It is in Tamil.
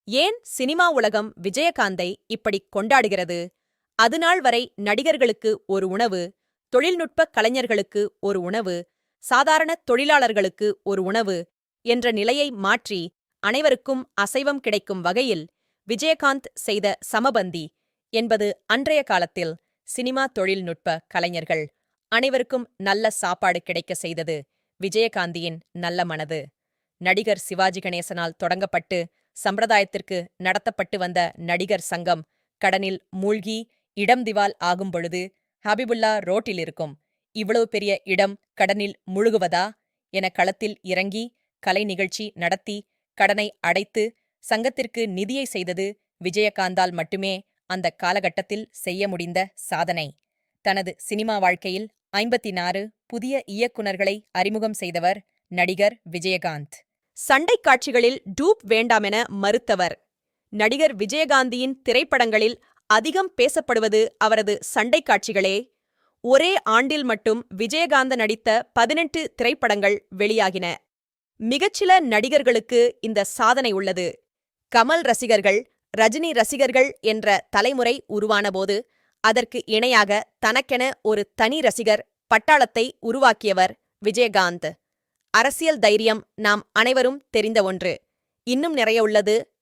ஏன் சினிமா உலகம் விஜயகாந்தை இப்படி கொண்டாடுகிறது? அதுநாள் வரை நடிகர்களுக்கு ஒரு உணவு, தொழில்நுட்ப கலைஞர்களுக்கு ஒரு உணவு, சாதாரண தொழிலாளர்களுக்கு ஒரு உணவு என்ற நிலையை மாற்றி அனைவருக்கும் அசைவம் கிடைக்கும் வகையில் விஜயகாந்த் செய்த சமபந்தி என்பது அன்றைய காலத்தில் சினிமா தொழில்நுட்ப கலைஞர்கள் அனைவருக்கும் நல்ல சாப்பாடு கிடைக்க செய்தது விஜயகாந்தியின் நல்ல மனது. நடிகர் சிவாஜி கணேசனால் தொடங்கப்பட்டு சம்பிரதாயத்திற்கு நடத்தப்பட்டு வந்த நடிகர் சங்கம் கடனில் மூழ்கி இடம் திவால் ஆகும் பொழுது ஹபிபுல்லா ரோட்டில் இருக்கும். இவ்வளவு பெரிய இடம் கடனில் முழுகுவதா என களத்தில் இறங்கி கலை நிகழ்ச்சி நடத்தி கடனை அடைத்து சங்கத்திற்கு நிதியை செய்தது விஜயகாந்தால் மட்டுமே அந்த காலகட்டத்தில் செய்ய முடிந்த சாதனை. தனது சினிமா வாழ்க்கையில் 54 புதிய இயக்குனர்களை அறிமுகம் செய்தவர் நடிகர் விஜயகாந்த். சண்டைக் காட்சிகளில் டூப் வேண்டாமென மறுத்தவர். நடிகர் விஜயகாந்தியின் திரைப்படங்களில் அதிகம் பேசப்படுவது அவரது சண்டைக் காட்சிகளே. ஒரே ஆண்டில் மட்டும் விஜயகாந்த நடித்த 18 திரைப்படங்கள் வெளியாகின. மிகச்சில நடிகர்களுக்கு இந்த சாதனை உள்ளது. கமல் ரசிகர்கள், ரஜினி ரசிகர்கள் என்ற தலைமுறை உருவானபோது அதற்கு இணையாக தனக்கென ஒரு தனி ரசிகர் பட்டாளத்தை உருவாக்கியவர் விஜயகாந்த். அரசியல் தைரியம் நாம் அனைவரும் தெரிந்த ஒன்று. இன்னும் நிறைய உள்ளது